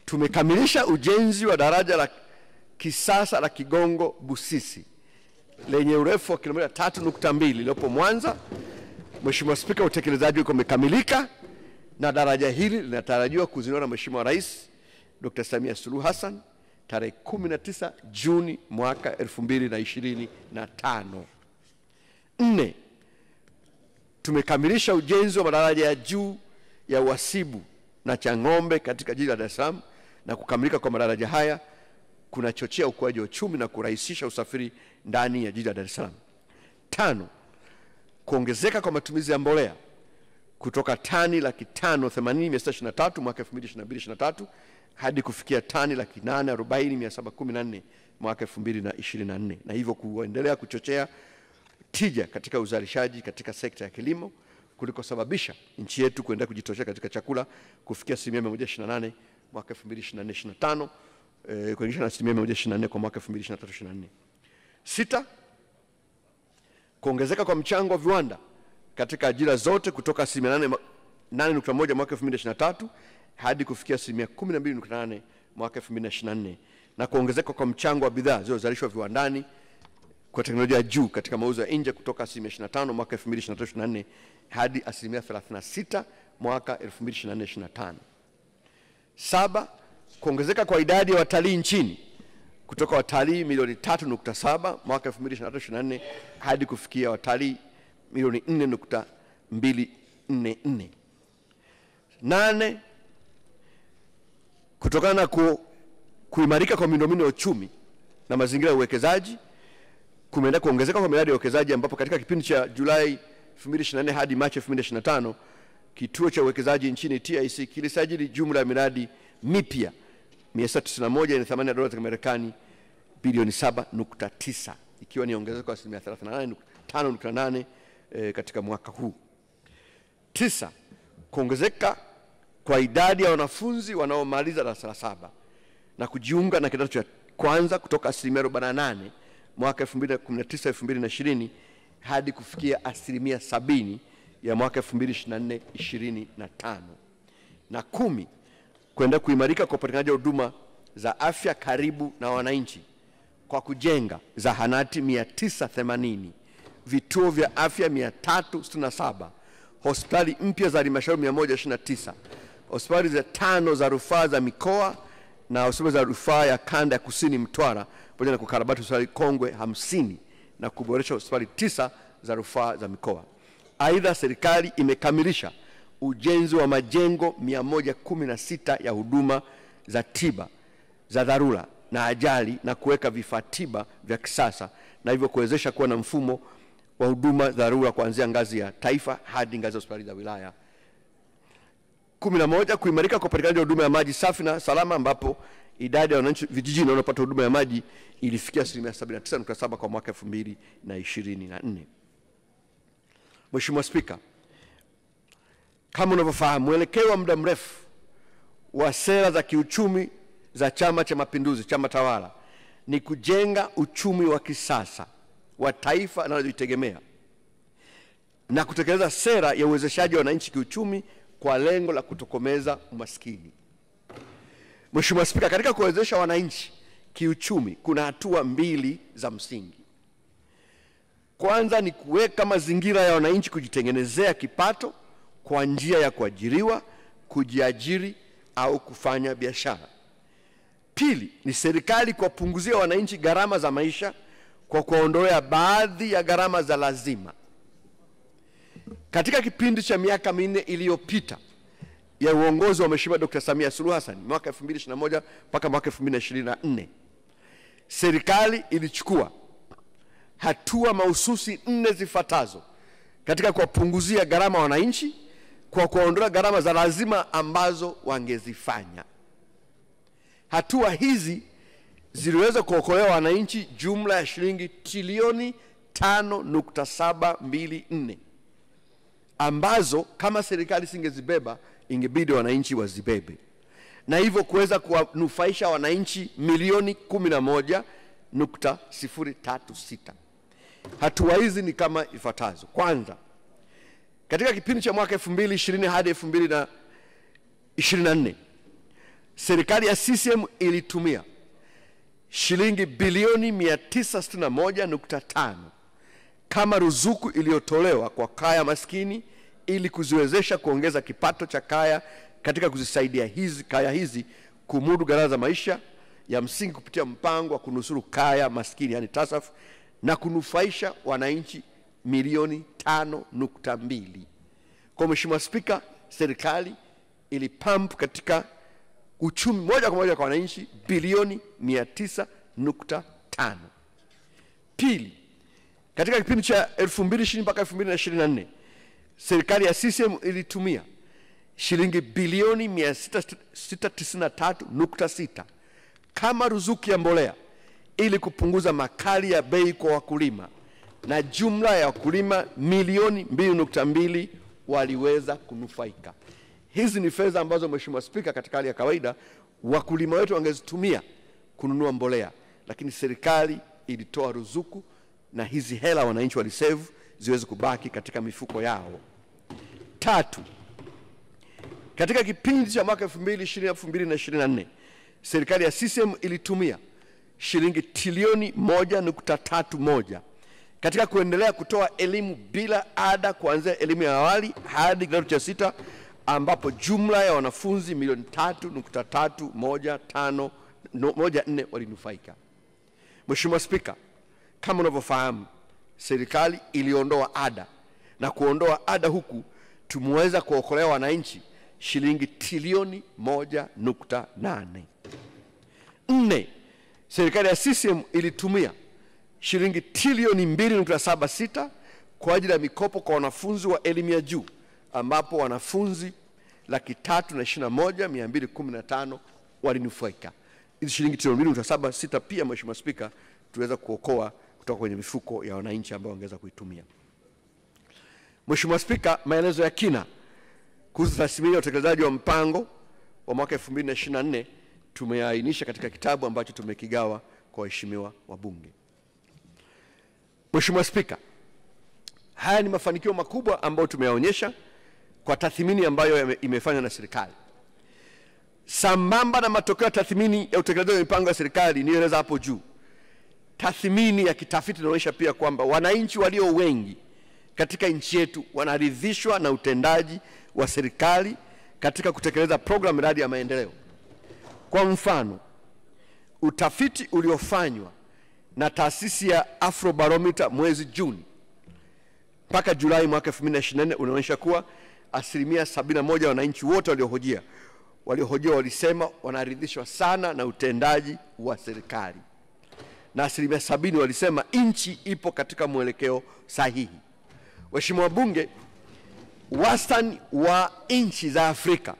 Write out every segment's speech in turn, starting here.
tumekamilisha ujenzi wa daraja la kisasa la Kigongo Busisi lenye urefu wa kilomita 3.2 lililopo Mwanza. Mheshimiwa Spika, utekelezaji uko umekamilika na daraja hili linatarajiwa kuzinduliwa na Mheshimiwa Rais Dr. Samia Suluhu Hassan tarehe 19 Juni mwaka 2025. 4. Tumekamilisha ujenzi wa madaraja ya juu ya Wasibu na Chang'ombe katika jiji la Dar es Salaam, na kukamilika kwa madaraja haya kunachochea ukuaji wa uchumi na kurahisisha usafiri ndani ya jiji la Dar es Salaam. 5. Kuongezeka kwa matumizi ya mbolea kutoka tani 580,623 mwaka 2022/23 hadi kufikia tani 840,714 mwaka 2024, na hivyo kuendelea kuchochea tija katika uzalishaji katika sekta ya kilimo kulikosababisha nchi yetu kuendelea kujitosheleza katika chakula kufikia 128 mwaka 2024/25 kuingisha na 124 kwa mwaka 2023/24. 6. Kuongezeka kwa mchango wa viwanda katika ajira zote kutoka 8.1 mwaka 2023 hadi kufikia 12.8 mwaka 2024, na kuongezeka kwa mchango wa bidhaa zilizozalishwa viwandani kwa teknolojia juu katika mauzo ya nje kutoka 25 mwaka 2023/24 hadi 36 mwaka 2024/25. 7. Kuongezeka kwa idadi ya watalii nchini kutoka watalii milioni 3.7 mwaka 2023/24 hadi kufikia watalii milioni 4.244. 8. Kutokana na kuimarika kwa miundombinu ya uchumi na mazingira ya uwekezaji, kumeendelea kuongezeka kwa miradi ya uwekezaji, ambapo katika kipindi cha Julai 2024 hadi Machi 2025 kituo cha uwekezaji nchini TIC kilisajili jumla ya miradi mipya 191 yenye thamani ya dola za Marekani bilioni 7.9, ikiwa ni ongezeko la 38.8 katika mwaka huu. 9. Kuongezeka kwa idadi ya wanafunzi wanaomaliza darasa la 7 na kujiunga na kidato cha kwanza kutoka 48 mwaka 2019/2020 hadi kufikia 70 ya mwaka 2024/25. Na 10. Kuendelea kuimarika kwa upatikanaji wa huduma za afya karibu na wananchi kwa kujenga zahanati 980, vituo vya afya 367, hospitali mpya za halmashauri 129, hospitali za 5 za rufaa za mikoa na hospitali za rufaa ya kanda ya kusini Mtwara, pamoja na kukarabati hospitali kongwe 50 na kuboresha hospitali 9 za rufaa za mikoa. Aidha, serikali imekamilisha ujenzi wa majengo 116 ya huduma za tiba za dharura na ajali na kuweka vifaa tiba vya kisasa, na hivyo kuwezesha kuwa na mfumo wa huduma dharura kuanzia ngazi ya taifa hadi ngazi ya hospitali za wilaya. 11. Kuimarika kwa upatikanaji wa huduma ya maji safi na salama, ambapo idadi ya wananchi vijijini wanaopata huduma ya maji ilifikia 79.7 kwa mwaka 2024. Mheshimiwa Spika, kama unavyofahamu, mwelekeo wa muda mrefu wa sera za kiuchumi za Chama cha Mapinduzi, chama tawala, ni kujenga uchumi wa kisasa wa taifa linalojitegemea na kutekeleza sera ya uwezeshaji wa wananchi kiuchumi kwa lengo la kutokomeza umaskini. Mheshimiwa Spika, katika kuwezesha wananchi kiuchumi kuna hatua 2 za msingi. Kwanza ni kuweka mazingira ya wananchi kujitengenezea kipato kwa njia ya kuajiriwa, kujiajiri au kufanya biashara. Pili ni serikali kuwapunguzia wananchi gharama za maisha kwa kuondolea baadhi ya gharama za lazima. Katika kipindi cha miaka 4 iliyopita ya uongozi wa Mheshimiwa Dr. Samia Suluhu Hassan mwaka 2021 mpaka mwaka 2024, serikali ilichukua hatua mahususi 4 zifuatazo katika kuwapunguzia gharama wananchi kwa kuondoa gharama za lazima ambazo wangezifanya. Hatua hizi ziliweza kuokolea wananchi jumla ya shilingi trilioni 5.724 ambazo kama serikali singezibeba ingebidi wananchi wazibebe, na hivyo kuweza kuwanufaisha wananchi milioni 11.036. Hatua hizi ni kama ifuatazo. Kwanza, katika kipindi cha mwaka 2020 hadi 2024, serikali ya CCM ilitumia shilingi bilioni 961.5 kama ruzuku iliyotolewa kwa kaya maskini ili kuziwezesha kuongeza kipato cha kaya katika kuzisaidia kaya hizi kumudu gharama za maisha ya msingi kupitia mpango wa kunusuru kaya maskini yani TASAF na kunufaisha wananchi milioni 5.2. Kwa Mheshimiwa Spika, serikali ilipump katika uchumi moja kwa moja kwa wananchi bilioni 900.5. Pili, katika kipindi cha 2020 mpaka 2024 serikali ya CCM ilitumia shilingi bilioni 693.6 kama ruzuku ya mbolea ili kupunguza makali ya bei kwa wakulima, na jumla ya wakulima milioni 2.2 waliweza kunufaika. Hizi ni fedha ambazo Mheshimiwa Spika, katika hali ya kawaida wakulima wetu wangezitumia kununua mbolea, lakini serikali ilitoa ruzuku na hizi hela wananchi walisave ziweze kubaki katika mifuko yao. Tatu, katika kipindi cha mwaka 2020-2024 serikali ya CCM ilitumia shilingi trilioni 1.31 katika kuendelea kutoa elimu bila ada kuanzia elimu ya awali hadi kidato cha 6, ambapo jumla ya wanafunzi milioni 3.314 walinufaika. Mheshimiwa Spika, kama unavyofahamu, serikali iliondoa ada, na kuondoa ada huku tumeweza kuokolea wananchi shilingi trilioni 1.8. 4, serikali ya CCM ilitumia shilingi trilioni 2.76 kwa ajili ya mikopo kwa wanafunzi wa elimu ya juu, ambapo wanafunzi 321,215 walinufaika. Hizi shilingi trilioni 2.76 pia Mheshimiwa Spika tuweza kuokoa kutoka kwenye mifuko ya wananchi ambao wangeweza kuitumia. Mheshimiwa Spika, maelezo ya kina kuhusu tathmini ya utekelezaji wa mpango wa mwaka 2024 tumeainisha katika kitabu ambacho tumekigawa kwa waheshimiwa wabunge. Mheshimiwa Spika, haya ni mafanikio makubwa ambayo tumeyaonyesha kwa tathmini ambayo imefanywa na serikali. Sambamba na matokeo ya tathmini ya utekelezaji wa mipango ya serikali nieleza hapo juu, tathmini ya kitafiti inaonyesha pia kwamba wananchi walio wengi katika nchi yetu wanaridhishwa na utendaji wa serikali katika kutekeleza programu miradi ya maendeleo. Kwa mfano, utafiti uliofanywa na taasisi ya Afrobarometer mwezi Juni mpaka Julai mwaka 2024 unaonyesha kuwa 71% ya wananchi wote waliohojiwa walisema wanaridhishwa sana na utendaji wa serikali, na 70% walisema nchi ipo katika mwelekeo sahihi. Waheshimiwa wabunge, wastani wa nchi za Afrika,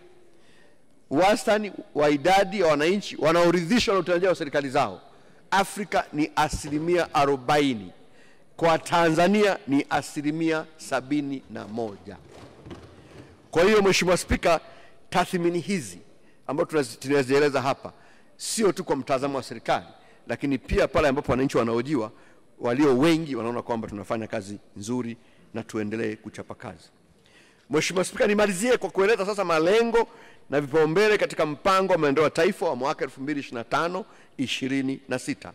wastani wa idadi ya wananchi wanaoridhishwa na utendaji wa serikali zao, Afrika ni 40%, kwa Tanzania ni 71%. Kwa hiyo Mheshimiwa Spika, tathmini hizi ambazo tunazieleza hapa sio tu kwa mtazamo wa serikali, lakini pia pale ambapo wananchi wanahojiwa walio wengi wanaona kwamba tunafanya kazi nzuri na tuendelee kuchapa kazi. Mheshimiwa Spika, nimalizie kwa kueleza sasa malengo na vipaumbele katika mpango wa maendeleo ya taifa wa mwaka 2025-26.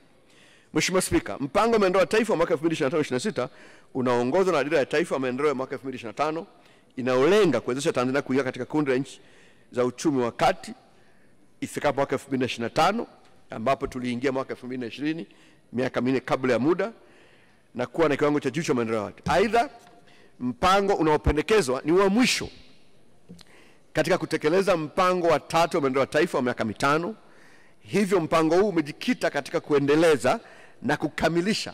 Mheshimiwa Spika, mpango wa maendeleo ya taifa wa mwaka 2025-26 unaongozwa na dira ya taifa ya maendeleo ya mwaka 2025 inayolenga kuwezesha Tanzania kuingia katika kundi la nchi za uchumi wa kati ifikapo mwaka 2025, ambapo tuliingia mwaka 2020, miaka 4 kabla ya muda, na kuwa na kiwango cha juu cha maendeleo ya watu. Aidha, mpango unaopendekezwa ni wa mwisho katika kutekeleza mpango wa 3 wa maendeleo ya taifa wa miaka 5. Hivyo mpango huu umejikita katika kuendeleza na kukamilisha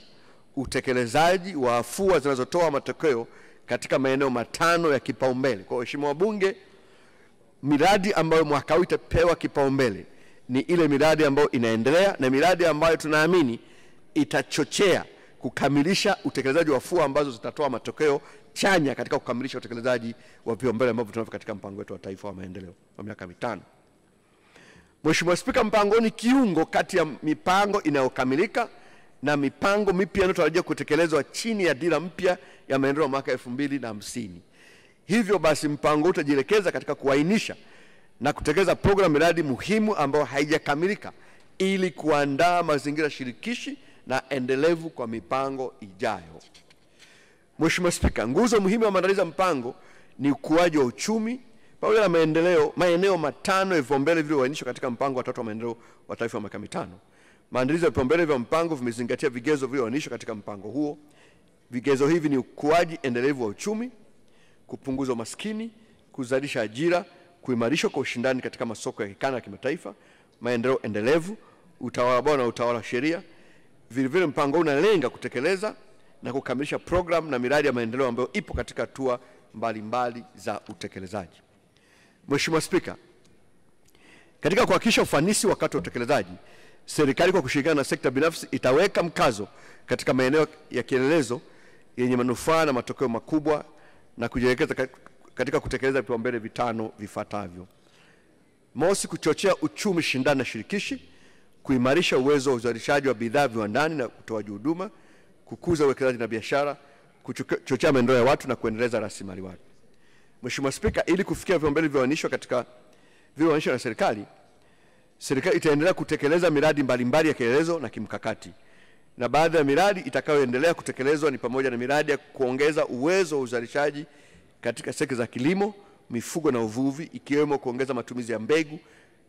utekelezaji wa afua zinazotoa matokeo katika maeneo 5 ya kipaumbele. Kwa waheshimiwa wabunge, miradi ambayo mwaka huu itapewa kipaumbele ni ile miradi ambayo inaendelea na miradi ambayo tunaamini itachochea kukamilisha utekelezaji wa afua ambazo zitatoa matokeo chanya katika kukamilisha utekelezaji wa vipaumbele ambavyo tunavyo katika mpango wetu wa taifa wa maendeleo wa miaka 5. Mheshimiwa Spika, mpango ni kiungo kati ya mipango inayokamilika na mipango mipya inayotarajiwa kutekelezwa chini ya dira mpya ya maendeleo mwaka 2050. Hivyo basi mpango utajielekeza katika kuainisha na kutekeleza programu miradi muhimu ambayo haijakamilika ili kuandaa mazingira shirikishi na endelevu kwa mipango ijayo. Mheshimiwa Spika, nguzo muhimu ya maandalizi ya mpango ni ukuaji wa uchumi pamoja na maeneo matano ya vipaumbele vilivyoainishwa katika mpango wa tatu wa maendeleo wa taifa wa miaka mitano. Maandalizi ya vipaumbele vya mpango vimezingatia vigezo vilivyoainishwa katika mpango huo. Vigezo hivi ni ukuaji endelevu wa uchumi, kupunguza umaskini, kuzalisha ajira, kuimarishwa kwa ushindani katika masoko ya kikanda na kimataifa, maendeleo endelevu, utawala bora na utawala wa sheria. Vile vile mpango unalenga kutekeleza na kukamilisha program na miradi ya maendeleo ambayo ipo katika hatua mbalimbali za utekelezaji. Mheshimiwa Spika, katika kuhakikisha ufanisi wakati wa utekelezaji, serikali kwa kushirikiana na sekta binafsi itaweka mkazo katika maeneo ya kielelezo yenye manufaa na matokeo makubwa na kujielekeza katika kutekeleza vipaumbele vitano vifuatavyo. Mosi, kuchochea uchumi shindani na shirikishi, kuimarisha uwezo wa uzalishaji wa bidhaa viwandani na utoaji huduma, kukuza uwekezaji na biashara, kuchochea maendeleo ya watu na kuendeleza rasilimali watu. Mheshimiwa Spika, ili kufikia vipaumbele vilivyoainishwa na serikali itaendelea kutekeleza miradi mbalimbali ya kielelezo na kimkakati. Na baadhi ya miradi itakayoendelea kutekelezwa ni pamoja na miradi ya kuongeza uwezo wa uzalishaji katika sekta za kilimo, mifugo na uvuvi, ikiwemo kuongeza matumizi ya mbegu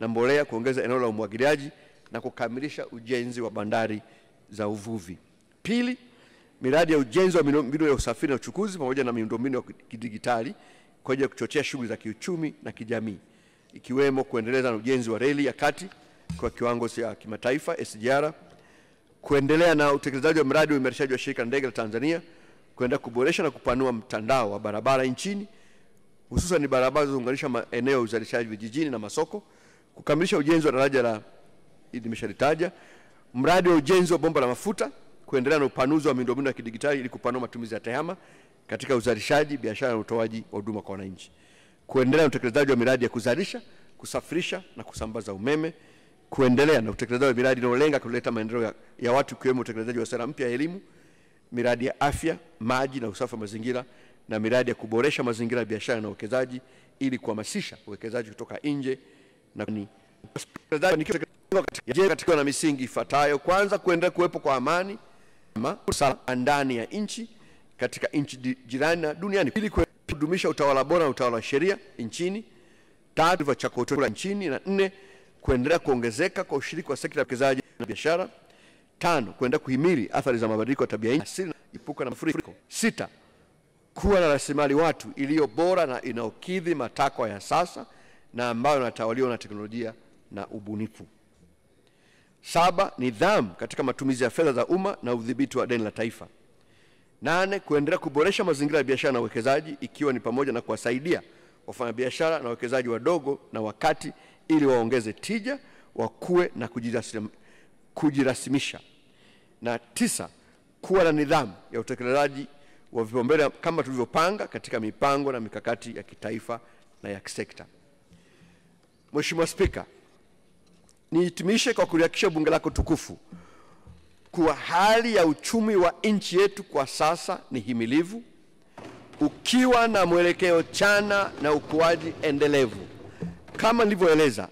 na mbolea, kuongeza eneo la umwagiliaji na kukamilisha ujenzi wa bandari za uvuvi. Pili, miradi ya ujenzi wa miundombinu ya usafiri na uchukuzi pamoja na miundombinu ya kidijitali kwa ajili ya kuchochea shughuli za kiuchumi na kijamii, ikiwemo kuendeleza na ujenzi wa reli ya kati kwa kiwango cha kimataifa SGR, kuendelea na utekelezaji wa mradi wa uimarishaji wa shirika la ndege la Tanzania, kuendelea kuboresha na kupanua mtandao wa barabara nchini, hususan barabara zinazounganisha maeneo ya uzalishaji vijijini na masoko, kukamilisha ujenzi wa daraja la nimeshalitaja, mradi wa ujenzi wa bomba la mafuta, kuendelea na upanuzi wa miundombinu ya kidijitali ili kupanua matumizi ya tehama katika uzalishaji, biashara na utoaji wa huduma kwa wananchi, kuendelea na utekelezaji wa miradi ya kuzalisha, kusafirisha na kusambaza umeme, kuendelea na utekelezaji wa miradi inayolenga kuleta maendeleo ya watu, ikiwemo utekelezaji wa sera mpya ya elimu, miradi ya afya, maji na usafi wa mazingira, na miradi ya kuboresha mazingira ya biashara na uwekezaji ili kuhamasisha uwekezaji kutoka nje na katika na misingi ifuatayo. Kwanza, kuendelea kuwepo kwa amani ndani ya nchi, katika nchi jirani na duniani, ili kudumisha utawala bora na utawala wa sheria nchini. Tatu, cha kutoa nchini. Na nne, kuendelea kuongezeka kwa ushiriki wa sekta ya uwekezaji na biashara. Tano, kuendelea kuhimili athari za mabadiliko ya tabia nchi, epuka na mafuriko. Sita, kuwa na rasilimali watu iliyo bora na inaokidhi matakwa ya sasa na ambayo inatawaliwa na teknolojia na ubunifu. Saba, nidhamu katika matumizi ya fedha za umma na udhibiti wa deni la taifa. Nane, kuendelea kuboresha mazingira ya biashara na uwekezaji, ikiwa ni pamoja na kuwasaidia wafanyabiashara na wawekezaji wadogo na wakati ili waongeze tija, wakue na kujirasimisha. Na tisa, kuwa na nidhamu ya utekelezaji wa vipaumbele kama tulivyopanga katika mipango na mikakati ya kitaifa na ya kisekta. Mheshimiwa Spika, nihitimishe kwa kulihakikishia bunge lako tukufu kuwa hali ya uchumi wa nchi yetu kwa sasa ni himilivu, ukiwa na mwelekeo chana na ukuaji endelevu. Kama nilivyoeleza,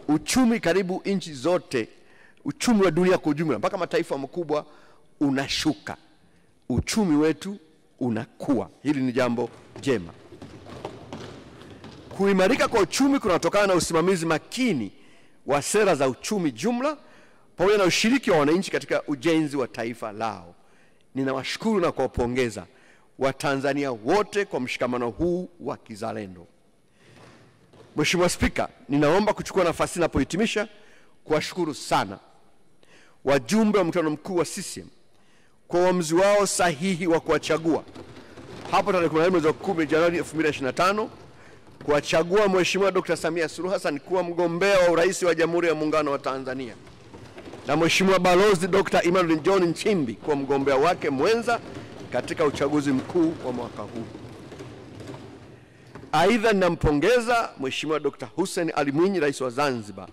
uchumi karibu nchi zote, uchumi wa dunia kwa ujumla mpaka mataifa makubwa unashuka. Uchumi wetu unakuwa. Hili ni jambo jema. Kuimarika kwa uchumi kunatokana na usimamizi makini wa sera za uchumi jumla pamoja na ushiriki wa wananchi katika ujenzi wa taifa lao. Ninawashukuru na kuwapongeza Watanzania wote kwa mshikamano huu wa kizalendo. Mheshimiwa Spika, ninaomba kuchukua nafasi ninapohitimisha kuwashukuru sana wajumbe wa mkutano mkuu wa CCM kwa uamuzi wao sahihi wa kuwachagua hapo tarehe 10 mwezi wa 10 Januari 2025 kuwachagua Mheshimiwa Dr. Samia Suluhu Hassan kuwa mgombea wa urais wa Jamhuri ya Muungano wa Tanzania na Mheshimiwa Balozi Dr. Emmanuel John Nchimbi kuwa mgombea wake mwenza katika uchaguzi mkuu wa mwaka huu. Aidha, ninampongeza Mheshimiwa Dr. Hussein Ali Mwinyi, Rais wa Zanzibar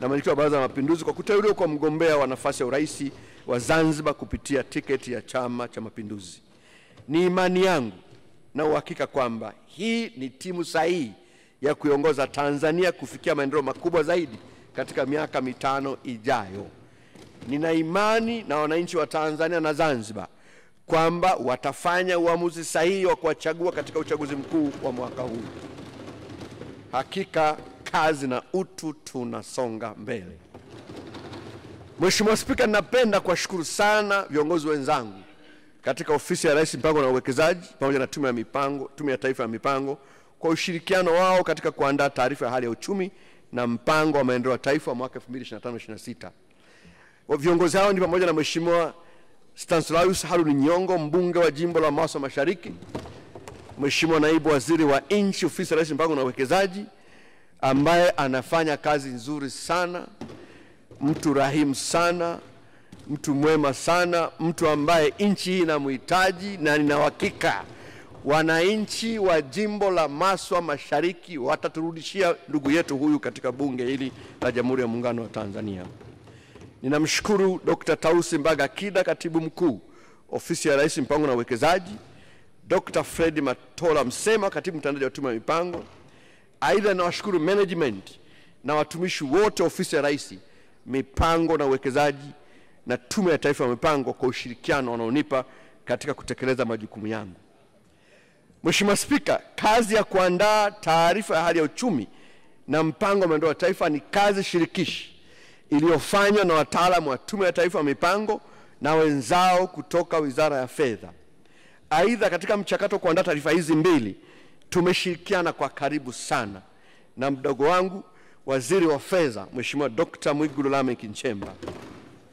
na Mwenyekiti wa Baraza la Mapinduzi kwa kuteuliwa kwa mgombea wa nafasi ya urais wa Zanzibar kupitia tiketi ya Chama cha Mapinduzi. Ni imani yangu na uhakika kwamba hii ni timu sahihi ya kuiongoza Tanzania kufikia maendeleo makubwa zaidi katika miaka 5 ijayo. Nina imani na wananchi wa Tanzania na Zanzibar kwamba watafanya uamuzi sahihi wa kuwachagua katika uchaguzi mkuu wa mwaka huu. Hakika kazi na utu, tunasonga mbele. Mheshimiwa Spika, ninapenda kuwashukuru sana viongozi wenzangu katika ofisi ya Rais Mipango na Uwekezaji pamoja na Tume ya Taifa ya Mipango kwa ushirikiano wao katika kuandaa taarifa ya hali ya uchumi na mpango wa maendeleo ya taifa mwaka 2025-26. Viongozi hao ni pamoja na Mheshimiwa Stanislaus Haruni Nyongo, mbunge wa jimbo la Maswa Mashariki, Mheshimiwa Naibu Waziri wa Nchi, ofisi ya Rais Mipango na Uwekezaji, ambaye anafanya kazi nzuri sana, mtu rahimu sana, mtu mwema sana, mtu ambaye nchi hii inamhitaji, na nina uhakika wananchi wa jimbo la Maswa Mashariki wataturudishia ndugu yetu huyu katika bunge hili la Jamhuri ya Muungano wa Tanzania. Ninamshukuru Dr. Tausi Mbaga Kida, Katibu Mkuu, ofisi ya Rais Mipango na Uwekezaji, Dr. Fred Matola Msema, Katibu Mtendaji wa Tume ya Mipango. Aidha, nawashukuru management na watumishi wote ofisi ya Rais Mipango na Uwekezaji na Tume ya Taifa ya Mipango kwa ushirikiano wanaonipa katika kutekeleza majukumu yangu. Mheshimiwa Spika, kazi ya kuandaa taarifa ya hali ya uchumi na mpango wa maendeleo ya taifa ni kazi shirikishi iliyofanywa na wataalamu wa Tume ya Taifa ya Mipango na wenzao kutoka Wizara ya Fedha. Aidha, katika mchakato kuandaa taarifa hizi mbili tumeshirikiana kwa karibu sana na mdogo wangu Waziri wa Fedha Mheshimiwa Dr. Mwigulu Lameck Nchemba,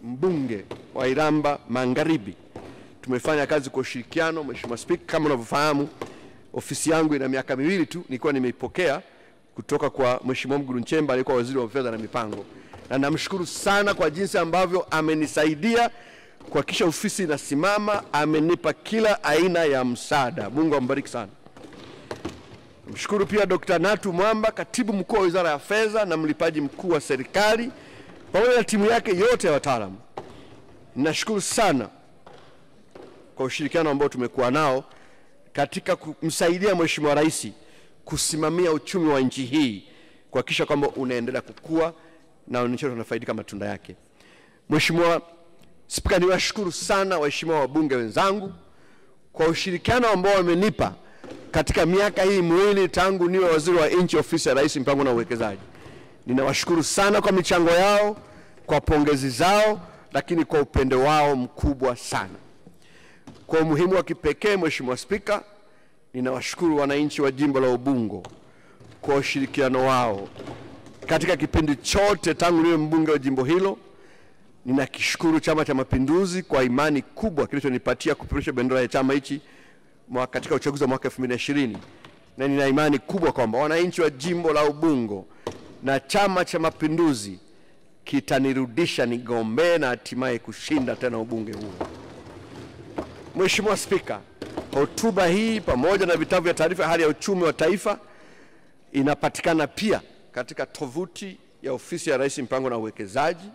mbunge wa Iramba Magharibi. Tumefanya kazi kwa ushirikiano. Mheshimiwa Spika, kama unavyofahamu, ofisi yangu ina miaka 2 tu nilikuwa nimeipokea kutoka kwa Mheshimiwa Mwigulu Nchemba aliyekuwa Waziri wa Fedha na Mipango, na namshukuru sana kwa jinsi ambavyo amenisaidia kuhakikisha ofisi inasimama. Amenipa kila aina ya msaada. Mungu ambariki sana. Namshukuru pia Dr. Natu Mwamba, Katibu Mkuu wa Wizara ya Fedha na mlipaji mkuu wa serikali, pamoja na timu yake yote ya wataalamu. Ninashukuru sana kwa ushirikiano ambao tumekuwa nao katika kumsaidia Mheshimiwa Rais kusimamia uchumi wa nchi hii, kuhakikisha kwamba unaendelea kukua na wananchi wanafaidika matunda yake. Mheshimiwa Spika, niwashukuru sana waheshimiwa wabunge wenzangu kwa ushirikiano ambao wamenipa katika miaka hii 2 tangu niwe Waziri wa Nchi, ofisi ya Rais Mipango na Uwekezaji. Ninawashukuru sana kwa michango yao, kwa pongezi zao, lakini kwa upendo wao mkubwa sana. Kwa umuhimu wa kipekee, Mheshimiwa Spika, ninawashukuru wananchi wa jimbo la Ubungo kwa ushirikiano wao katika kipindi chote tangu niwe mbunge wa jimbo hilo. Ninakishukuru Chama cha Mapinduzi kwa imani kubwa kilichonipatia kupeperusha bendera ya chama hichi katika uchaguzi wa mwaka 2020, na nina imani kubwa kwamba wananchi wa jimbo la Ubungo na Chama cha Mapinduzi kitanirudisha nigombee na hatimaye kushinda tena ubunge huo. Mheshimiwa Spika, hotuba hii pamoja na vitabu vya taarifa ya hali ya uchumi wa taifa inapatikana pia katika tovuti ya ofisi ya Rais Mipango na Uwekezaji.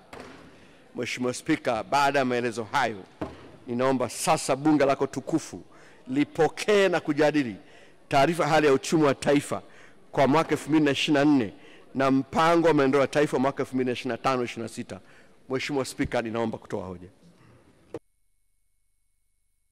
Mheshimiwa Spika, baada ya maelezo hayo, ninaomba sasa bunge lako tukufu lipokee na kujadili taarifa ya hali ya uchumi wa taifa kwa mwaka 2024 na mpango wa maendeleo ya taifa mwaka 2025-26. Mheshimiwa Spika, ninaomba kutoa hoja.